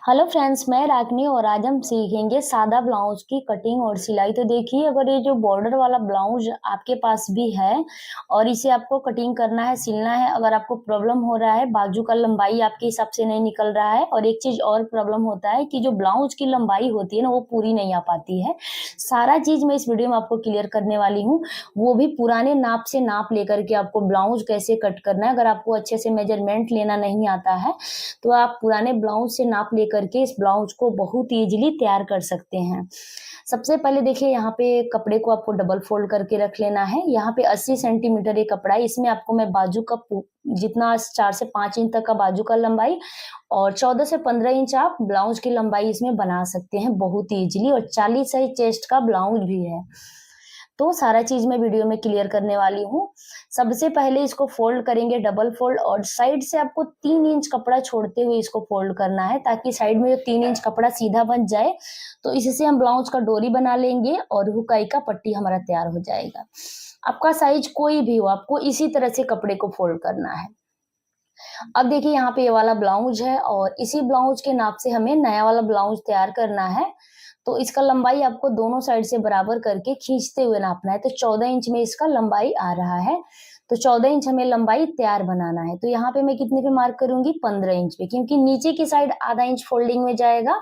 Hello friends, मैं रागनी और आज हम सीखेंगे सादा ब्लाउज की कटिंग और सिलाई। तो देखिए, अगर ये जो बॉर्डर वाला ब्लाउज आपके पास भी है और इसे आपको कटिंग करना है, सिलना है, अगर आपको प्रॉब्लम हो रहा है, बाजू का लंबाई आपके हिसाब से नहीं निकल रहा है और एक चीज और प्रॉब्लम होता है कि जो ब्लाउज की लंबाई होती है ना, वो पूरी नहीं आ पाती है। सारा चीज मैं इस वीडियो में आपको क्लियर करने वाली हूँ, वो भी पुराने नाप से नाप लेकर के आपको ब्लाउज कैसे कट करना है। अगर आपको अच्छे से मेजरमेंट लेना नहीं आता है तो आप पुराने ब्लाउज से नाप लेकर के इस ब्लाउज को बहुत इजीली तैयार कर सकते हैं। सबसे पहले देखिए, यहाँ पे कपड़े को आपको डबल फोल्ड करके रख लेना है। यहाँ पे 80 सेंटीमीटर ये कपड़ा है, इसमें आपको मैं बाजू का जितना 4 से 5 इंच तक का बाजू का लंबाई और 14 से 15 इंच आप ब्लाउज की लंबाई इसमें बना सकते हैं बहुत इजीली, और 40 साइज चेस्ट का ब्लाउज भी है। तो सारा चीज मैं वीडियो में क्लियर करने वाली हूँ। सबसे पहले इसको फोल्ड करेंगे डबल फोल्ड, और साइड से आपको 3 इंच कपड़ा छोड़ते हुए इसको फोल्ड करना है ताकि साइड में जो 3 इंच कपड़ा सीधा बन जाए। तो इससे हम ब्लाउज का डोरी बना लेंगे और हुकाई का पट्टी हमारा तैयार हो जाएगा। आपका साइज कोई भी हो, आपको इसी तरह से कपड़े को फोल्ड करना है। अब देखिए, यहाँ पे ये वाला ब्लाउज है और इसी ब्लाउज के नाप से हमें नया वाला ब्लाउज तैयार करना है। तो इसका लंबाई आपको दोनों साइड से बराबर करके खींचते हुए नापना है। तो 14 इंच में इसका लंबाई आ रहा है, तो 14 इंच हमें लंबाई तैयार बनाना है। तो यहाँ पे मैं कितने पे मार्क करूंगी, 15 इंच पे, क्योंकि नीचे की साइड आधा इंच फोल्डिंग में जाएगा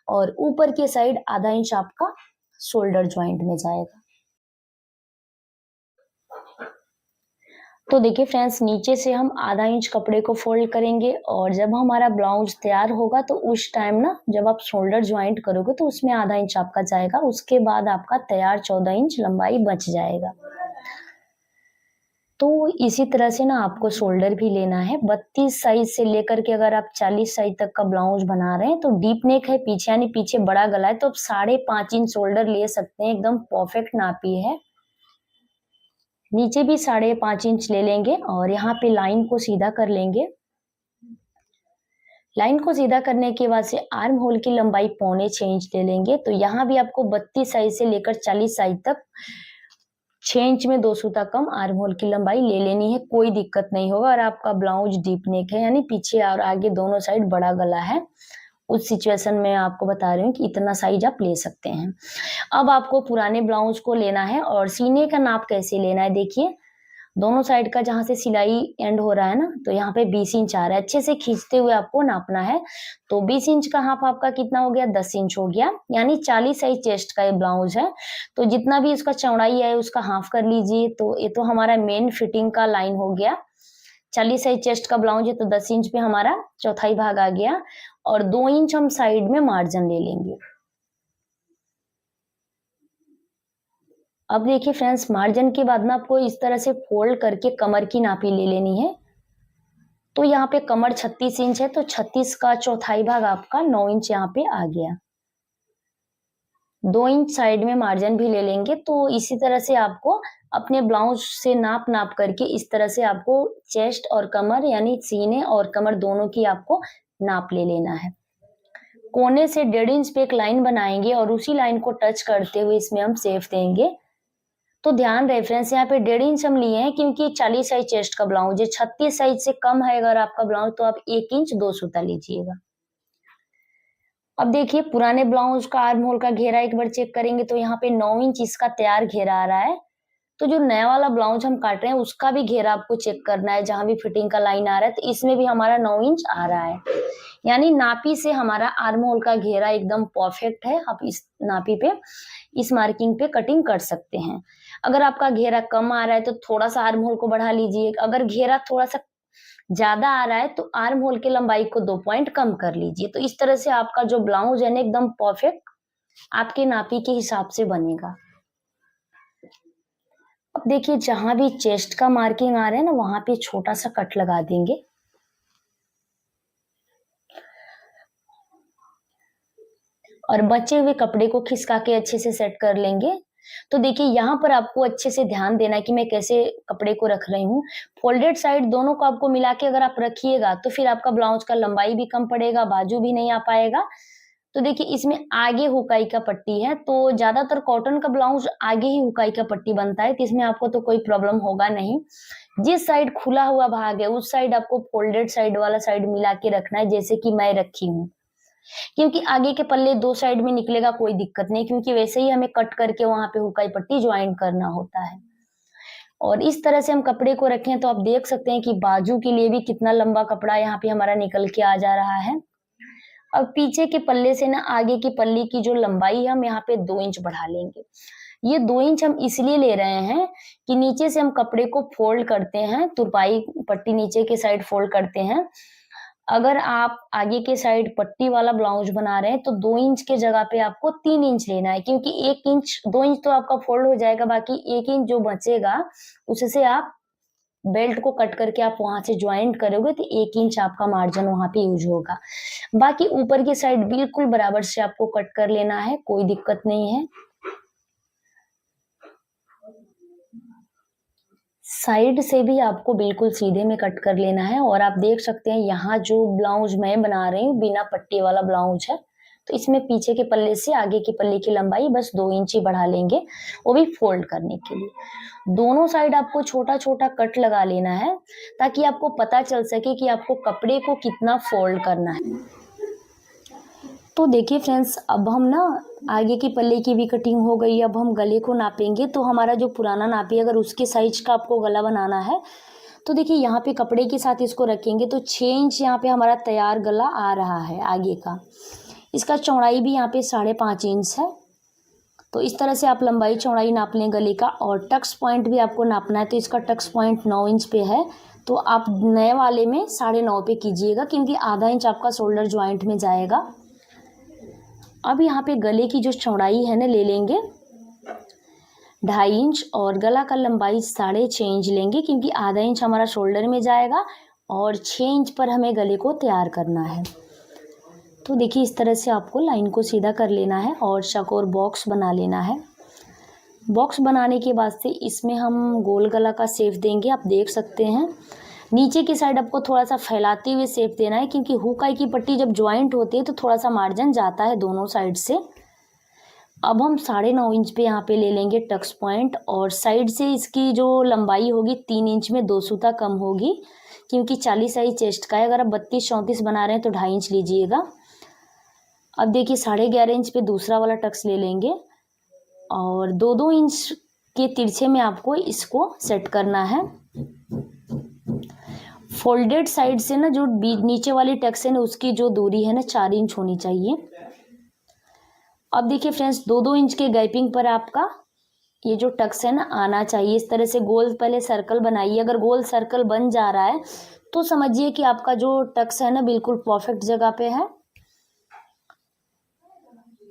और ऊपर की साइड आधा इंच आपका शोल्डर ज्वाइंट में जाएगा। तो देखिए फ्रेंड्स, नीचे से हम आधा इंच कपड़े को फोल्ड करेंगे और जब हमारा ब्लाउज तैयार होगा तो उस टाइम ना, जब आप शोल्डर ज्वाइंट करोगे तो उसमें आधा इंच आपका जाएगा। उसके बाद आपका तैयार 14 इंच लंबाई बच जाएगा। तो इसी तरह से ना आपको शोल्डर भी लेना है 32 साइज से लेकर के, अगर आप 40 साइज तक का ब्लाउज बना रहे हैं तो डीप नेक है पीछे, यानी पीछे बड़ा गला है, तो आप 5.5 इंच शोल्डर ले सकते हैं। एकदम परफेक्ट नापी है। नीचे भी 5.5 इंच ले लेंगे और यहाँ पे लाइन को सीधा कर लेंगे। लाइन को सीधा करने के बाद से आर्म होल की लंबाई 6.25 इंच ले लेंगे। तो यहाँ भी आपको 32 साइज से लेकर 40 साइज तक 6 इंच में 2 सूता कम आर्म होल की लंबाई ले लेनी है, कोई दिक्कत नहीं होगा। और आपका ब्लाउज डीप नेक है, यानी पीछे और आगे दोनों साइड बड़ा गला है, उस सिचुएशन में आपको बता रही हूँ कि इतना साइज आप ले सकते हैं। अब आपको पुराने ब्लाउज को लेना है और सीने का नाप कैसे लेना है। देखिए, दोनों साइड का जहां से सिलाई एंड हो रहा है ना, तो यहाँ पे 20 इंच आ रहा है। अच्छे से खींचते हुए आपको नापना है। तो 20 इंच का हाफ आपका कितना हो गया, 10 इंच हो गया, यानी 40 साइज चेस्ट का ये ब्लाउज है। तो जितना भी इसका चौड़ाई है उसका हाफ कर लीजिए। तो ये तो हमारा मेन फिटिंग का लाइन हो गया। 40 साइज चेस्ट का ब्लाउज है तो 10 इंच पे हमारा चौथाई भाग आ गया, और 2 इंच हम साइड में मार्जिन ले लेंगे। अब देखिए फ्रेंड्स, मार्जिन के बाद ना आपको इस तरह से फोल्ड करके कमर की नापी ले लेनी है। तो यहाँ पे कमर 36 इंच है, तो 36 का चौथाई भाग आपका 9 इंच यहाँ पे आ गया। 2 इंच साइड में मार्जिन भी ले लेंगे। तो इसी तरह से आपको अपने ब्लाउज से नाप नाप करके इस तरह से आपको चेस्ट और कमर, यानी सीने और कमर दोनों की आपको नाप ले लेना है। कोने से 1.5 इंच पे एक लाइन बनाएंगे और उसी लाइन को टच करते हुए इसमें हम सेफ देंगे। तो ध्यान रहे फ्रेंड्स, यहाँ पे 1.5 इंच हम लिए हैं क्योंकि 40 साइज चेस्ट का ब्लाउज है। 36 साइज से कम है अगर आपका ब्लाउज तो आप 1 इंच 2 सूता लीजिएगा। अब देखिए, पुराने ब्लाउज का आर्म होल का घेरा एक बार चेक करेंगे तो यहाँ पे 9 इंच इसका तैयार घेरा आ रहा है। तो जो नया वाला ब्लाउज हम काट रहे हैं उसका भी घेरा आपको चेक करना है, जहां भी फिटिंग का लाइन आ रहा है तो इसमें भी हमारा 9 इंच आ रहा है। यानी नापी से हमारा आर्म होल का घेरा एकदम परफेक्ट है। आप इस नापी पे, इस मार्किंग पे कटिंग कर सकते हैं। अगर आपका घेरा कम आ रहा है तो थोड़ा सा आर्म होल को बढ़ा लीजिए। अगर घेरा थोड़ा सा ज्यादा आ रहा है तो आर्म होल की लंबाई को 2 पॉइंट कम कर लीजिए। तो इस तरह से आपका जो ब्लाउज है ना, एकदम परफेक्ट आपके नापी के हिसाब से बनेगा। अब देखिए, जहां भी चेस्ट का मार्किंग आ रहा है ना, वहां पे छोटा सा कट लगा देंगे। और बचे हुए कपड़े को खिसका के अच्छे से सेट कर लेंगे। तो देखिए, यहाँ पर आपको अच्छे से ध्यान देना है कि मैं कैसे कपड़े को रख रही हूँ। फोल्डेड साइड दोनों को आपको मिला के अगर आप रखिएगा तो फिर आपका ब्लाउज का लंबाई भी कम पड़ेगा, बाजू भी नहीं आ पाएगा। तो देखिए, इसमें आगे हुकाई का पट्टी है, तो ज्यादातर कॉटन का ब्लाउज आगे ही हुकाई का पट्टी बनता है, तो इसमें आपको तो कोई प्रॉब्लम होगा नहीं। जिस साइड खुला हुआ भाग है उस साइड आपको फोल्डेड साइड वाला साइड मिला के रखना है, जैसे कि मैं रखी हूँ। क्योंकि आगे के पल्ले 2 साइड में निकलेगा कोई दिक्कत नहीं, क्योंकि वैसे ही हमें कट करके वहाँ पे हुकाई पट्टी जॉइंट करना होता है। और इस तरह से हम कपड़े को रखें तो आप देख सकते हैं कि बाजू के लिए भी कितना लंबा कपड़ा यहाँ पे हमारा निकल के आ जा रहा है। अब पीछे के पल्ले से ना आगे की पल्ली की जो लंबाई है हम यहाँ पे 2 इंच बढ़ा लेंगे। ये 2 इंच हम इसलिए ले रहे हैं कि नीचे से हम कपड़े को फोल्ड करते हैं, तुरपाई पट्टी नीचे के साइड फोल्ड करते हैं। अगर आप आगे के साइड पट्टी वाला ब्लाउज बना रहे हैं तो 2 इंच के जगह पे आपको 3 इंच लेना है, क्योंकि 1 इंच 2 इंच तो आपका फोल्ड हो जाएगा, बाकी 1 इंच जो बचेगा उससे आप बेल्ट को कट करके आप वहां से ज्वाइंट करोगे तो 1 इंच आपका मार्जिन वहां पे यूज होगा। बाकी ऊपर की साइड बिल्कुल बराबर से आपको कट कर लेना है, कोई दिक्कत नहीं है। साइड से भी आपको बिल्कुल सीधे में कट कर लेना है। और आप देख सकते हैं यहाँ जो ब्लाउज मैं बना रही हूँ बिना पट्टी वाला ब्लाउज है, तो इसमें पीछे के पल्ले से आगे की पल्ले की लंबाई बस 2 इंच ही बढ़ा लेंगे, वो भी फोल्ड करने के लिए। दोनों साइड आपको छोटा छोटा कट लगा लेना है ताकि आपको पता चल सके कि आपको कपड़े को कितना फोल्ड करना है। तो देखिए फ्रेंड्स, अब हम ना आगे की पल्ले की भी कटिंग हो गई। अब हम गले को नापेंगे, तो हमारा जो पुराना नापी अगर उसके साइज का आपको गला बनाना है तो देखिए यहाँ पे कपड़े के साथ इसको रखेंगे तो 6 इंच यहाँ पे हमारा तैयार गला आ रहा है आगे का। इसका चौड़ाई भी यहाँ पे 5.5 इंच है। तो इस तरह से आप लंबाई चौड़ाई नाप लें गले का। और टक्स पॉइंट भी आपको नापना है, तो इसका टक्स पॉइंट 9 इंच पे है, तो आप नए वाले में 9.5 पे कीजिएगा, क्योंकि आधा इंच आपका शोल्डर ज्वाइंट में जाएगा। अब यहाँ पे गले की जो चौड़ाई है ना ले लेंगे 2.5 इंच, और गला का लंबाई 6.5 इंच लेंगे, क्योंकि आधा इंच हमारा शोल्डर में जाएगा और 6 इंच पर हमें गले को तैयार करना है। तो देखिए इस तरह से आपको लाइन को सीधा कर लेना है और चौकोर बॉक्स बना लेना है। बॉक्स बनाने के बाद से इसमें हम गोल गला का शेप देंगे। आप देख सकते हैं नीचे की साइड आपको थोड़ा सा फैलाते हुए शेप देना है, क्योंकि हुकाई की पट्टी जब ज्वाइंट होती है तो थोड़ा सा मार्जिन जाता है दोनों साइड से। अब हम 9.5 इंच पे यहाँ पे ले लेंगे टक्स पॉइंट, और साइड से इसकी जो लंबाई होगी 3 इंच में 2 सूता कम होगी, क्योंकि 40 साइज चेस्ट का है। अगर आप 32-34 बना रहे हैं तो 2.5 इंच लीजिएगा। अब देखिए 11.5 इंच पे दूसरा वाला टक्स ले लेंगे, और 2-2 इंच के तिरछे में आपको इसको सेट करना है। फोल्डेड साइड से ना जो नीचे वाली टक्स है ना उसकी जो दूरी है ना 4 इंच होनी चाहिए। अब देखिए फ्रेंड्स 2-2 इंच के गैपिंग पर आपका ये जो टक्स है ना आना चाहिए। इस तरह से गोल पहले सर्कल बनाइए। अगर गोल सर्कल बन जा रहा है तो समझिए कि आपका जो टक्स है ना बिल्कुल परफेक्ट जगह पे है।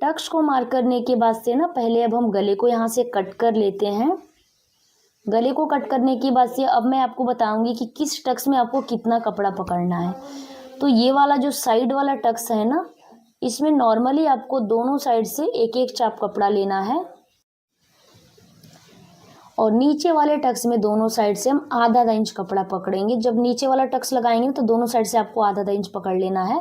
टक्स को मार्क करने के बाद से ना पहले अब हम गले को यहाँ से कट कर लेते हैं। गले को कट करने के बाद से अब मैं आपको बताऊंगी कि किस टक्स में आपको कितना कपड़ा पकड़ना है। तो ये वाला जो साइड वाला टक्स है ना, इसमें नॉर्मली आपको दोनों साइड से एक एक चाप कपड़ा लेना है, और नीचे वाले टक्स में दोनों साइड से हम आधा इंच कपड़ा पकड़ेंगे। जब नीचे वाला टक्स लगाएंगे तो दोनों साइड से आपको आधा इंच पकड़ लेना है।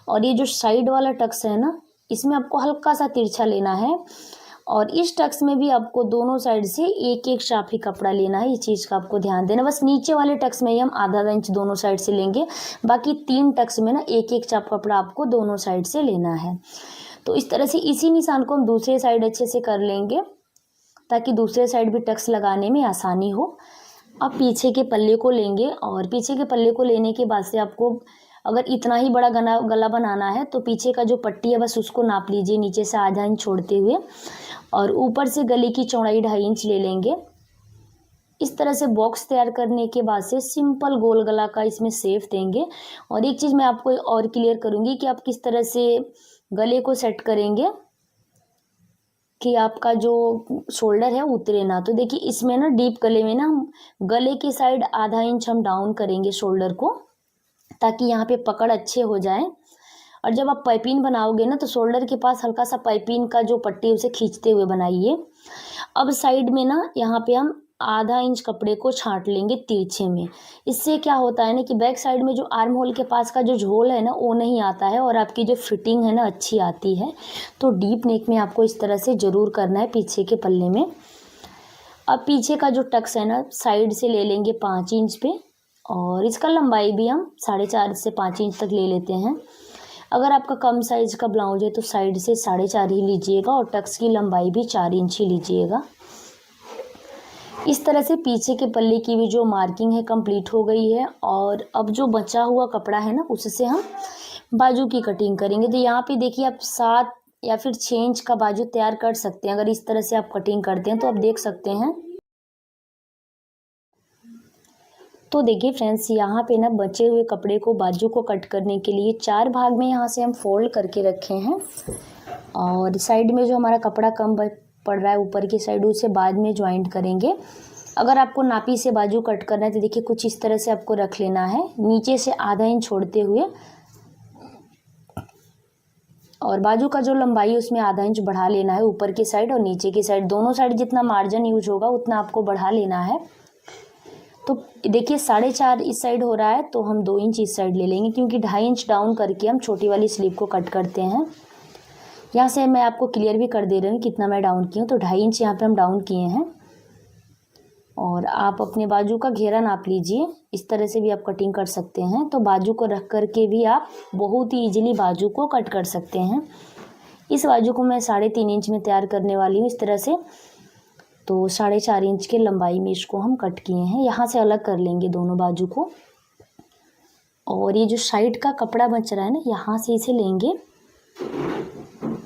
और ये जो साइड वाला टक्स है ना, इसमें आपको हल्का सा तिरछा लेना है, और इस टक्स में भी आपको दोनों साइड से एक एक चाप ही कपड़ा लेना है। इस चीज़ का आपको ध्यान देना। बस नीचे वाले टक्स में ही हम आधा इंच दोनों साइड से लेंगे, बाकी 3 टक्स में ना एक एक चाप कपड़ा आपको दोनों साइड से लेना है। तो इस तरह से इसी निशान को हम दूसरे साइड अच्छे से कर लेंगे, ताकि दूसरे साइड भी टक्स लगाने में आसानी हो। अब पीछे के पल्ले को लेंगे, और पीछे के पल्ले को लेने के बाद से आपको अगर इतना ही बड़ा गला बनाना है तो पीछे का जो पट्टी है बस उसको नाप लीजिए नीचे से आधा इंच छोड़ते हुए, और ऊपर से गले की चौड़ाई 2.5 इंच ले लेंगे। इस तरह से बॉक्स तैयार करने के बाद से सिंपल गोल गला का इसमें शेप देंगे। और एक चीज़ मैं आपको और क्लियर करूँगी कि आप किस तरह से गले को सेट करेंगे कि आपका जो शोल्डर है उतरे ना। तो देखिए इसमें ना डीप गले में ना हम गले की साइड आधा इंच हम डाउन करेंगे शोल्डर को, ताकि यहाँ पे पकड़ अच्छे हो जाए। और जब आप पाइपिंग बनाओगे ना तो शोल्डर के पास हल्का सा पाइपिंग का जो पट्टी है उसे खींचते हुए बनाइए। अब साइड में ना यहाँ पे हम आधा इंच कपड़े को छांट लेंगे तिरछे में। इससे क्या होता है ना कि बैक साइड में जो आर्म होल के पास का जो झोल है ना वो नहीं आता है, और आपकी जो फिटिंग है ना अच्छी आती है। तो डीप नेक में आपको इस तरह से ज़रूर करना है पीछे के पल्ले में। अब पीछे का जो टक्स है ना साइड से ले लेंगे 5 इंच पे, और इसका लंबाई भी हम 4.5 से 5 इंच तक ले लेते हैं। अगर आपका कम साइज़ का ब्लाउज है तो साइड से 4.5 ही लीजिएगा और टक्स की लंबाई भी 4 इंच ही लीजिएगा। इस तरह से पीछे के पल्ले की भी जो मार्किंग है कंप्लीट हो गई है और अब जो बचा हुआ कपड़ा है ना उससे हम बाजू की कटिंग करेंगे। तो यहाँ पे देखिए आप 7 या फिर 6 इंच का बाजू तैयार कर सकते हैं। अगर इस तरह से आप कटिंग करते हैं तो आप देख सकते हैं। तो देखिए फ्रेंड्स, यहाँ पे ना बचे हुए कपड़े को बाजू को कट करने के लिए 4 भाग में यहाँ से हम फोल्ड करके रखे हैं और साइड में जो हमारा कपड़ा कम पड़ रहा है ऊपर की साइड उसे बाद में ज्वाइंट करेंगे। अगर आपको नापी से बाजू कट करना है तो देखिए कुछ इस तरह से आपको रख लेना है, नीचे से आधा इंच छोड़ते हुए, और बाजू का जो लंबाई है उसमें आधा इंच बढ़ा लेना है ऊपर की साइड और नीचे की साइड, दोनों साइड जितना मार्जिन यूज होगा उतना आपको बढ़ा लेना है। तो देखिए 4.5 इस साइड हो रहा है तो हम 2 इंच इस साइड ले लेंगे, क्योंकि 2.5 इंच डाउन करके हम छोटी वाली स्लीव को कट करते हैं। यहाँ से मैं आपको क्लियर भी कर दे रही हूँ कितना मैं डाउन की हूँ। तो 2.5 इंच यहाँ पे हम डाउन किए हैं और आप अपने बाजू का घेरा नाप लीजिए। इस तरह से भी आप कटिंग कर सकते हैं। तो बाजू को रख करके भी आप बहुत ही ईजिली बाजू को कट कर सकते हैं। इस बाजू को मैं 3.5 इंच में तैयार करने वाली हूँ इस तरह से। तो 4.5 इंच के लंबाई में इसको हम कट किए हैं। यहाँ से अलग कर लेंगे दोनों बाजू को और ये जो साइड का कपड़ा बच रहा है ना, यहाँ से इसे लेंगे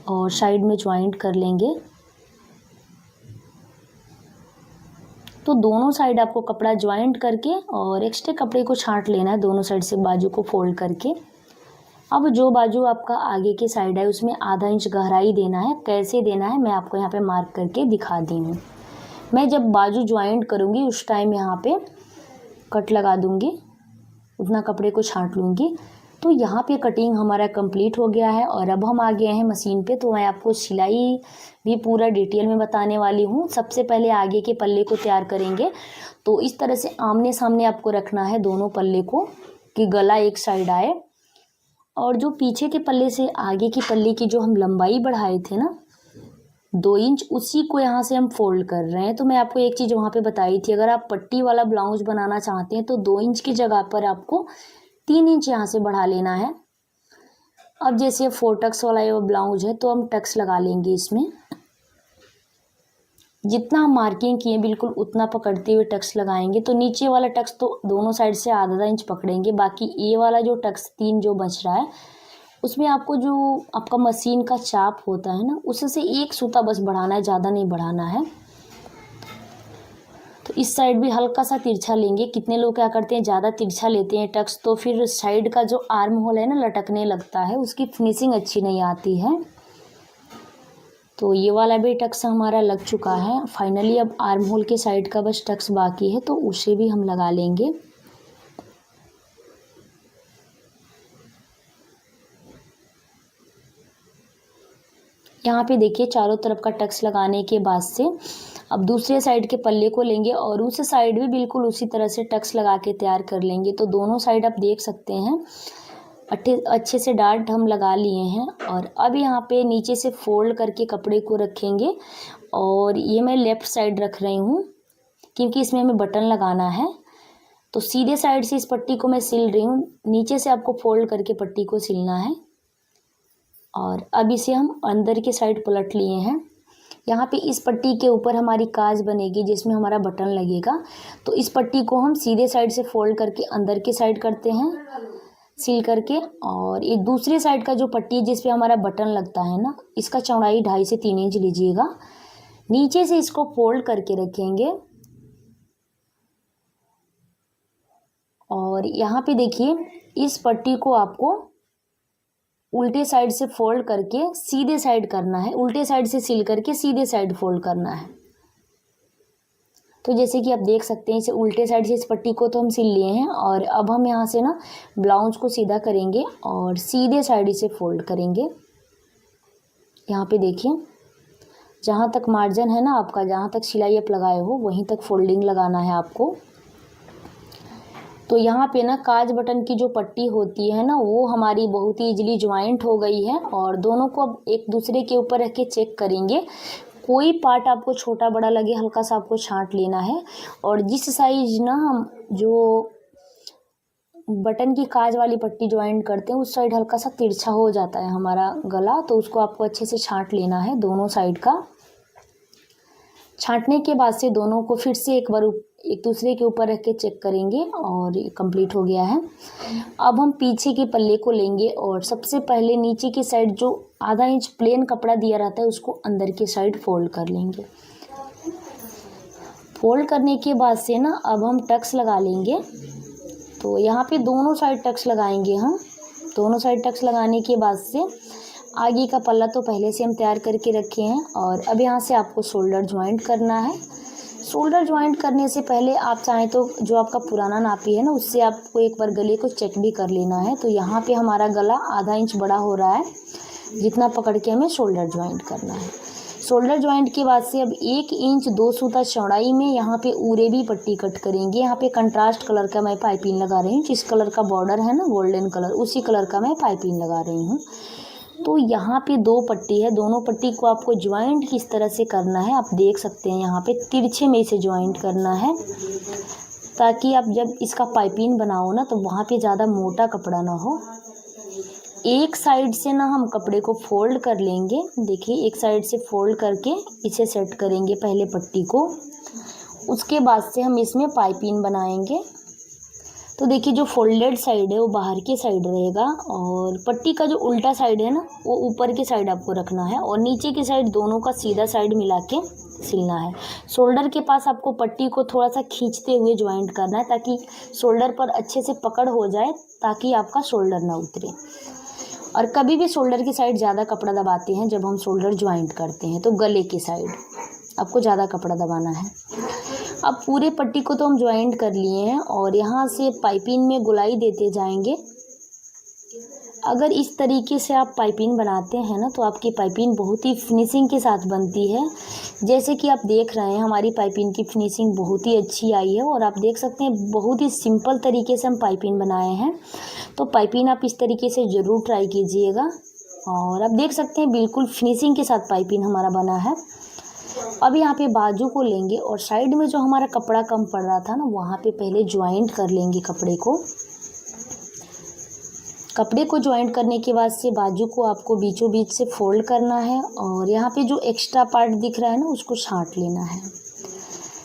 और साइड में ज्वाइंट कर लेंगे। तो दोनों साइड आपको कपड़ा ज्वाइंट करके और एक्स्ट्रा कपड़े को छांट लेना है दोनों साइड से बाजू को फोल्ड करके। अब जो बाजू आपका आगे की साइड है उसमें आधा इंच गहराई देना है। कैसे देना है मैं आपको यहाँ पे मार्क करके दिखा दी हूँ। मैं जब बाजू ज्वाइंट करूँगी उस टाइम यहाँ पे कट लगा दूँगी, उतना कपड़े को छांट लूँगी। तो यहाँ पे कटिंग हमारा कंप्लीट हो गया है और अब हम आ गए हैं मशीन पे। तो मैं आपको सिलाई भी पूरा डिटेल में बताने वाली हूँ। सबसे पहले आगे के पल्ले को तैयार करेंगे। तो इस तरह से आमने सामने आपको रखना है दोनों पल्ले को कि गला एक साइड आए, और जो पीछे के पल्ले से आगे की पल्ले की जो हम लंबाई बढ़ाए थे ना 2 इंच, उसी को यहाँ से हम फोल्ड कर रहे हैं। तो मैं आपको एक चीज़ वहाँ पे बताई थी, अगर आप पट्टी वाला ब्लाउज बनाना चाहते हैं तो 2 इंच की जगह पर आपको 3 इंच यहाँ से बढ़ा लेना है। अब जैसे 4 टक्स वाला ये ब्लाउज है तो हम टक्स लगा लेंगे इसमें। जितना हम मार्किंग किए बिल्कुल उतना पकड़ते हुए टक्स लगाएंगे। तो नीचे वाला टक्स तो दोनों साइड से आधा इंच पकड़ेंगे, बाकी ये वाला जो टक्स 3 जो बच रहा है उसमें आपको जो आपका मशीन का चाप होता है ना उससे 1 सूता बस बढ़ाना है, ज़्यादा नहीं बढ़ाना है। तो इस साइड भी हल्का सा तिरछा लेंगे। कितने लोग क्या करते हैं ज़्यादा तिरछा लेते हैं टक्स, तो फिर साइड का जो आर्म होल है ना लटकने लगता है, उसकी फिनिशिंग अच्छी नहीं आती है। तो ये वाला भी टक्स हमारा लग चुका है फाइनली। अब आर्म होल के साइड का बस टक्स बाकी है तो उसे भी हम लगा लेंगे। यहाँ पे देखिए चारों तरफ का टक्स लगाने के बाद से अब दूसरे साइड के पल्ले को लेंगे और उस साइड भी बिल्कुल उसी तरह से टक्स लगा के तैयार कर लेंगे। तो दोनों साइड आप देख सकते हैं अच्छे से डार्ट हम लगा लिए हैं। और अब यहाँ पे नीचे से फोल्ड करके कपड़े को रखेंगे और ये मैं लेफ़्ट साइड रख रही हूँ क्योंकि इसमें हमें बटन लगाना है। तो सीधे साइड से इस पट्टी को मैं सिल रही हूँ, नीचे से आपको फोल्ड करके पट्टी को सिलना है। और अब इसे हम अंदर के साइड पलट लिए हैं। यहाँ पे इस पट्टी के ऊपर हमारी काज बनेगी जिसमें हमारा बटन लगेगा। तो इस पट्टी को हम सीधे साइड से फोल्ड करके अंदर के साइड करते हैं सिल करके, और ये दूसरी साइड का जो पट्टी जिस पे हमारा बटन लगता है ना, इसका चौड़ाई 2.5 से 3 इंच लीजिएगा। नीचे से इसको फोल्ड करके रखेंगे और यहाँ पे देखिए इस पट्टी को आपको उल्टे साइड से फोल्ड करके सीधे साइड करना है, उल्टे साइड से सिल करके सीधे साइड फोल्ड करना है। तो जैसे कि आप देख सकते हैं इसे उल्टे साइड से इस पट्टी को तो हम सिल लिए हैं और अब हम यहाँ से ना ब्लाउज को सीधा करेंगे और सीधे साइड इसे फोल्ड करेंगे। यहाँ पे देखिए जहाँ तक मार्जिन है ना आपका, जहाँ तक सिलाई आप लगाए हो वहीं तक फोल्डिंग लगाना है आपको। तो यहाँ पे ना काज बटन की जो पट्टी होती है ना वो हमारी बहुत ही इजीली ज्वाइंट हो गई है और दोनों को अब एक दूसरे के ऊपर रख के चेक करेंगे। कोई पार्ट आपको छोटा बड़ा लगे हल्का सा आपको छांट लेना है। और जिस साइज ना हम जो बटन की काज वाली पट्टी ज्वाइंट करते हैं उस साइड हल्का सा तिरछा हो जाता है हमारा गला, तो उसको आपको अच्छे से छांट लेना है दोनों साइड का। छांटने के बाद से दोनों को फिर से एक बार एक दूसरे के ऊपर रख के चेक करेंगे और ये कंप्लीट हो गया है। अब हम पीछे के पल्ले को लेंगे और सबसे पहले नीचे की साइड जो आधा इंच प्लेन कपड़ा दिया रहता है उसको अंदर की साइड फोल्ड कर लेंगे। फोल्ड करने के बाद से ना अब हम टक्स लगा लेंगे। तो यहाँ पे दोनों साइड टक्स लगाएंगे हम। दोनों साइड टक्स लगाने के बाद से आगे का पल्ला तो पहले से हम तैयार करके रखे हैं और अब यहाँ से आपको शोल्डर ज्वाइंट करना है। शोल्डर ज्वाइंट करने से पहले आप चाहें तो जो आपका पुराना नापी है ना उससे आपको एक बार गले को चेक भी कर लेना है। तो यहाँ पे हमारा गला आधा इंच बड़ा हो रहा है, जितना पकड़ के हमें शोल्डर ज्वाइंट करना है। शोल्डर ज्वाइंट के बाद से अब 1 इंच 2 सूता चौड़ाई में यहाँ पे उरे भी पट्टी कट करेंगे। यहाँ पे कंट्रास्ट कलर का मैं पाइपिंग लगा रही हूँ, जिस कलर का बॉर्डर है ना गोल्डन कलर, उसी कलर का मैं पाइपिंग लगा रही हूँ। तो यहाँ पे 2 पट्टी है, दोनों पट्टी को आपको ज्वाइंट किस तरह से करना है आप देख सकते हैं। यहाँ पे तिरछे में से ज्वाइंट करना है ताकि आप जब इसका पाइपिंग बनाओ ना तो वहाँ पे ज़्यादा मोटा कपड़ा ना हो। एक साइड से ना हम कपड़े को फोल्ड कर लेंगे। देखिए एक साइड से फोल्ड करके इसे सेट करेंगे पहले पट्टी को, उसके बाद से हम इसमें पाइपिंग बनाएंगे। तो देखिए जो फोल्डेड साइड है वो बाहर की साइड रहेगा और पट्टी का जो उल्टा साइड है ना वो ऊपर की साइड आपको रखना है और नीचे की साइड दोनों का सीधा साइड मिला के सिलना है। शोल्डर के पास आपको पट्टी को थोड़ा सा खींचते हुए ज्वाइंट करना है ताकि शोल्डर पर अच्छे से पकड़ हो जाए, ताकि आपका शोल्डर ना उतरे। और कभी भी शोल्डर की साइड ज़्यादा कपड़ा दबाते हैं जब हम शोल्डर ज्वाइंट करते हैं, तो गले की साइड आपको ज़्यादा कपड़ा दबाना है। अब पूरे पट्टी को तो हम ज्वाइंट कर लिए हैं और यहाँ से पाइपिंग में गोलाई देते जाएंगे। अगर इस तरीके से आप पाइपिंग बनाते हैं ना तो आपकी पाइपिंग बहुत ही फिनिशिंग के साथ बनती है। जैसे कि आप देख रहे हैं हमारी पाइपिंग की फिनिशिंग बहुत ही अच्छी आई है और आप देख सकते हैं बहुत ही सिंपल तरीके से हम पाइपिंग बनाए हैं। तो पाइपिंग आप इस तरीके से ज़रूर ट्राई कीजिएगा और आप देख सकते हैं बिल्कुल फिनिशिंग के साथ पाइपिंग हमारा बना है। अब यहाँ पे बाजू को लेंगे और साइड में जो हमारा कपड़ा कम पड़ रहा था ना वहाँ पे पहले ज्वाइंट कर लेंगे कपड़े को। कपड़े को ज्वाइंट करने के बाद से बाजू को आपको बीचों बीच से फोल्ड करना है और यहाँ पे जो एक्स्ट्रा पार्ट दिख रहा है ना उसको छांट लेना है।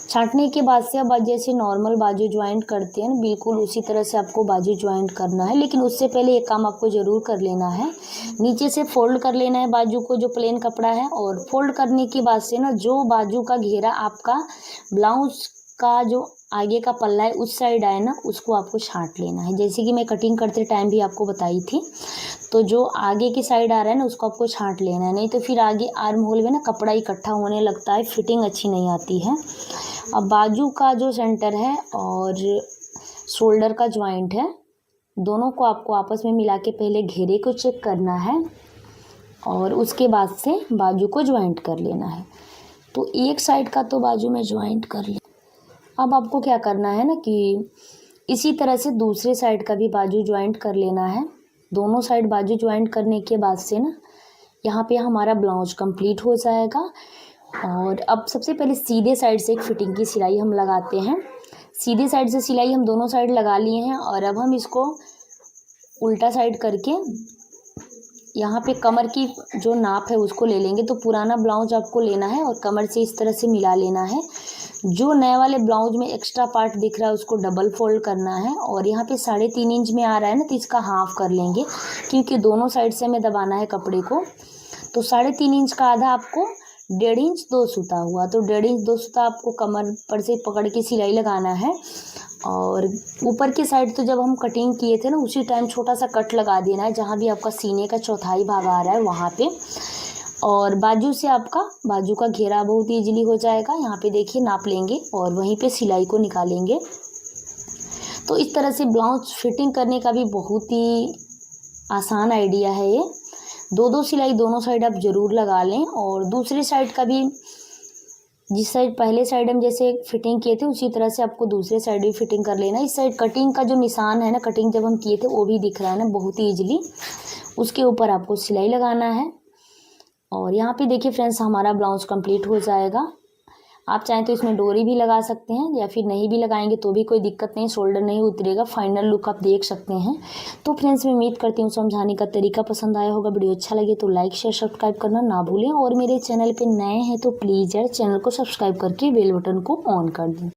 छांटने के बाद से अब जैसे नॉर्मल बाजू ज्वाइंट करते हैं बिल्कुल उसी तरह से आपको बाजू ज्वाइंट करना है। लेकिन उससे पहले एक काम आपको ज़रूर कर लेना है, नीचे से फोल्ड कर लेना है बाजू को जो प्लेन कपड़ा है। और फोल्ड करने के बाद से ना जो बाजू का घेरा आपका ब्लाउज का जो आगे का पल्ला है उस साइड आए ना उसको आपको छांट लेना है। जैसे कि मैं कटिंग करते टाइम भी आपको बताई थी, तो जो आगे की साइड आ रहा है ना उसको आपको छांट लेना है, नहीं तो फिर आगे आर्म होल में ना कपड़ा इकट्ठा होने लगता है, फिटिंग अच्छी नहीं आती है। अब बाजू का जो सेंटर है और शोल्डर का ज्वाइंट है दोनों को आपको आपस में मिला के पहले घेरे को चेक करना है और उसके बाद से बाजू को ज्वाइंट कर लेना है। तो एक साइड का तो बाजू में ज्वाइंट कर ले। अब आपको क्या करना है ना कि इसी तरह से दूसरे साइड का भी बाजू ज्वाइंट कर लेना है। दोनों साइड बाजू ज्वाइंट करने के बाद से ना यहाँ पे हमारा ब्लाउज कंप्लीट हो जाएगा। और अब सबसे पहले सीधे साइड से एक फिटिंग की सिलाई हम लगाते हैं। सीधे साइड से सिलाई हम दोनों साइड लगा लिए हैं और अब हम इसको उल्टा साइड करके यहाँ पे कमर की जो नाप है उसको ले लेंगे। तो पुराना ब्लाउज आपको लेना है और कमर से इस तरह से मिला लेना है। जो नए वाले ब्लाउज में एक्स्ट्रा पार्ट दिख रहा है उसको डबल फोल्ड करना है और यहाँ पे 3.5 इंच में आ रहा है ना तो इसका हाफ कर लेंगे, क्योंकि दोनों साइड से हमें दबाना है कपड़े को। तो 3.5 इंच का आधा आपको 1.5 इंच 2 सूता हुआ, तो 1.5 इंच 2 सूता आपको कमर पर से पकड़ के सिलाई लगाना है। और ऊपर की साइड तो जब हम कटिंग किए थे ना उसी टाइम छोटा सा कट लगा देना है जहाँ भी आपका सीने का चौथाई भाग आ रहा है वहाँ पे। और बाजू से आपका बाजू का घेरा बहुत ईजिली हो जाएगा। यहाँ पे देखिए नाप लेंगे और वहीं पे सिलाई को निकालेंगे। तो इस तरह से ब्लाउज फिटिंग करने का भी बहुत ही आसान आइडिया है ये। 2-2 सिलाई दोनों साइड आप ज़रूर लगा लें और दूसरी साइड का भी जिस साइड पहले साइड हम जैसे फिटिंग किए थे उसी तरह से आपको दूसरे साइड भी फिटिंग कर लेना। इस साइड कटिंग का जो निशान है ना, कटिंग जब हम किए थे वो भी दिख रहा है ना बहुत ही ईजिली, उसके ऊपर आपको सिलाई लगाना है। और यहाँ पे देखिए फ्रेंड्स हमारा ब्लाउज कंप्लीट हो जाएगा। आप चाहें तो इसमें डोरी भी लगा सकते हैं या फिर नहीं भी लगाएंगे तो भी कोई दिक्कत नहीं, शोल्डर नहीं उतरेगा। फाइनल लुक आप देख सकते हैं। तो फ्रेंड्स मैं उम्मीद करती हूँ समझाने का तरीका पसंद आया होगा। वीडियो अच्छा लगे तो लाइक शेयर सब्सक्राइब करना ना भूलें और मेरे चैनल पे नए हैं तो प्लीज़ यार चैनल को सब्सक्राइब करके बेल बटन को ऑन कर दें।